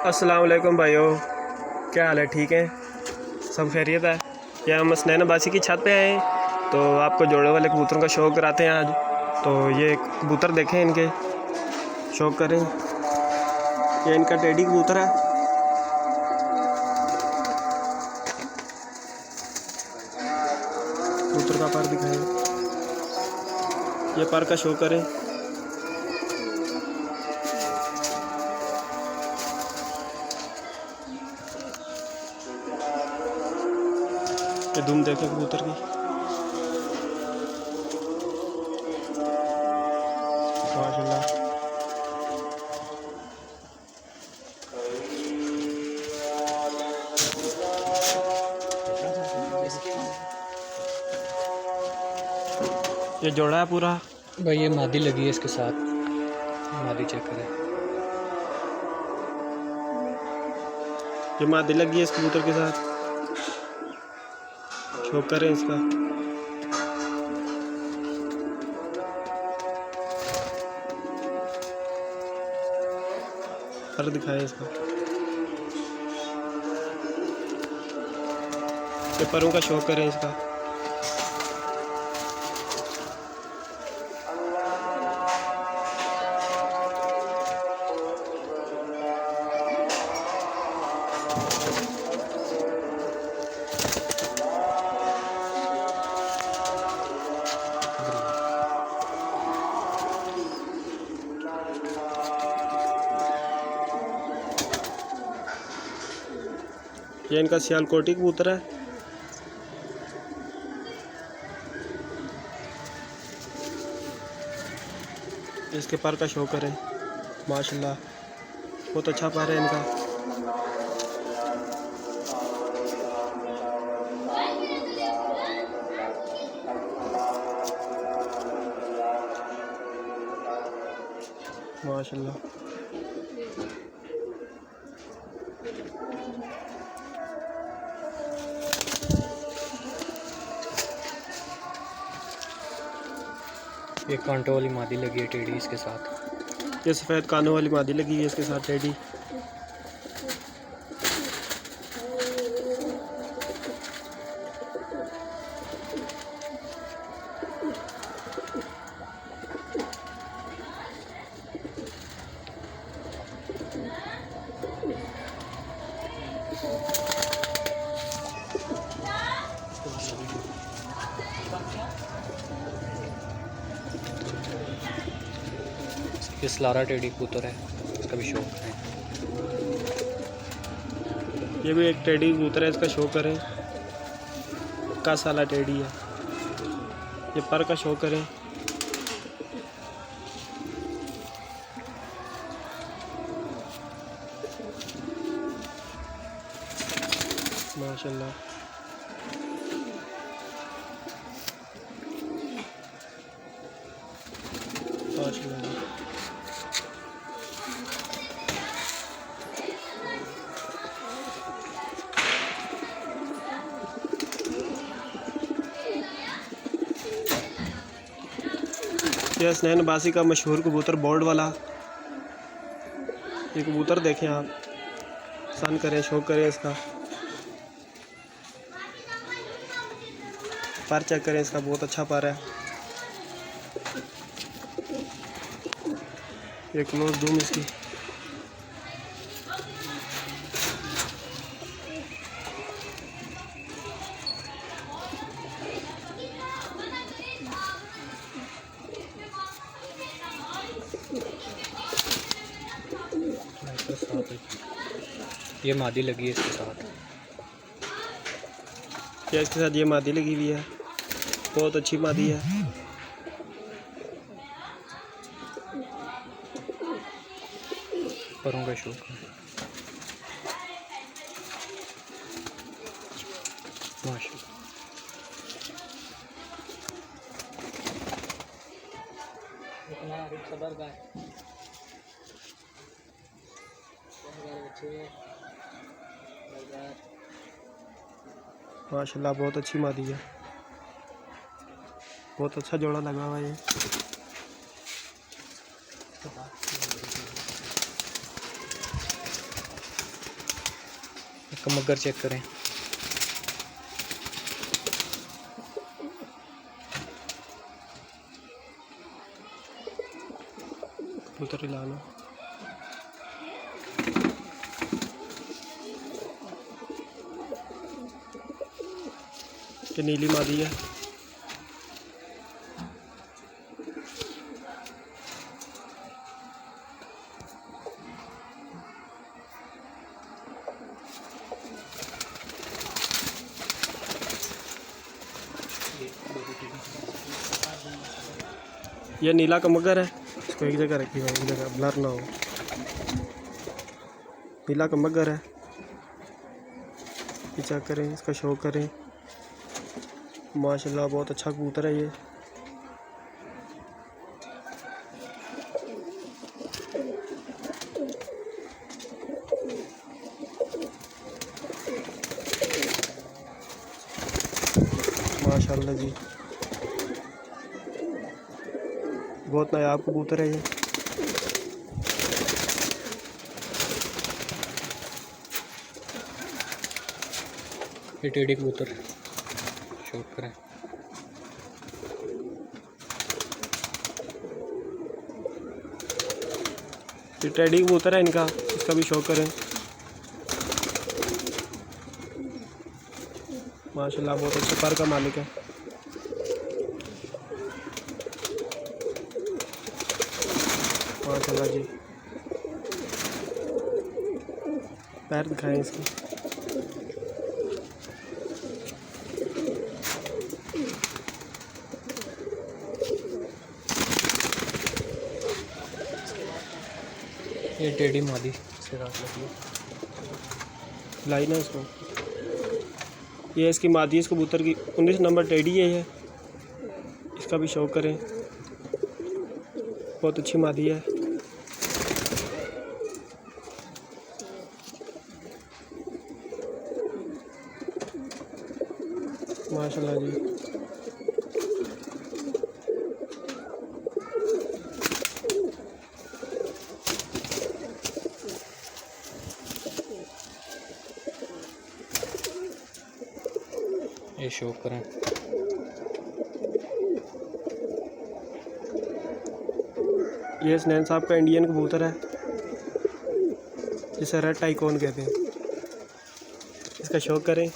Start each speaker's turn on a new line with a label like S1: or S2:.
S1: अस्सलाम वालेकुम भाइयों, क्या हाल है? ठीक है, सब खैरियत है। यहाँ हम हसनैन अब्बासी की छत पे आए हैं तो आपको जोड़े वाले कबूतरों का शौक़ कराते हैं आज। तो ये कबूतर देखें, इनके शौक़ करें। ये इनका टेडी कबूतर है। कबूतर का पर दिखाएं, ये पर का शौक़ करें। ये धूम देखें कबूतर की, माशाल्लाह। ये जोड़ा है पूरा
S2: भाई, ये मादी लगी है इसके साथ। मादी चेक करें।
S1: ये मादी लगी है इस कबूतर के साथ, शौक़ करें इसका। पर दिखाएं इसका, ये परों का शौक़ करें इसका। ये इनका सियालकोटी कबूतर है। इसके पर का शौक़ करें, माशाल्लाह, बहुत अच्छा पर है इनका। माशाल्लाह।
S2: ये कांटों वाली मादी लगी है टेडी इसके साथ।
S1: ये सफ़ेद कानों वाली मादी लगी है इसके साथ टेडी।
S2: ये सलारा टेडी कबूतर है, इसका भी शौक है।
S1: ये भी एक टेडी कबूतर है, इसका शौक़ करें। कासाला टेडी है, ये पर का शौक़ करें। माशाल्लाह। माशाल्लाह। ये हसनैन अब्बासी का मशहूर कबूतर बोर्ड वाला। ये कबूतर देखें आप, पसंद करें, शौक़ करें इसका। पर चेक करें इसका, बहुत अच्छा पर है। ये क्लोज दूम इसकी।
S2: ये मादी लगी है इसके साथ।
S1: क्या इसके साथ ये मादी लगी हुई है, बहुत अच्छी मादी है।
S2: परों का शौक है, माशाल्लाह।
S1: माशाल्लाह, बहुत अच्छी मादी है, बहुत अच्छा जोड़ा लगा हुआ है ये।
S2: कमगर चेक करें।
S1: कबूतर हिला लो। ये नीली मादी है। ये नीला कमगर है, इसको एक जगह रखिए, एक जगह ब्लर ना हो। नीला कमगर है, ये चेक करें, इसका शो करें। माशाल्लाह बहुत अच्छा कबूतर है ये। माशाल्लाह जी, बहुत नायाब कबूतर है ये।
S2: ये टेडी कबूतर शौक करें।
S1: ये टेडी कबूतर है इनका, इसका भी शौक करें। माशाल्लाह बहुत अच्छे पर का मालिक है। माशाल्लाह जी, पैर दिखाएं इसके।
S2: ये टेडी मादी से रात लगी
S1: लाई ना इसको। ये इसकी मादी इस कबूतर की 19 नंबर टेडी है ये, इसका भी शौक करें। बहुत अच्छी मादी है। माशाल्लाह जी,
S2: ये शौक करें।
S1: ये हसनैन साहब का इंडियन कबूतर है, जिसे रेड टाइकोन कहते हैं। इसका शौक करें।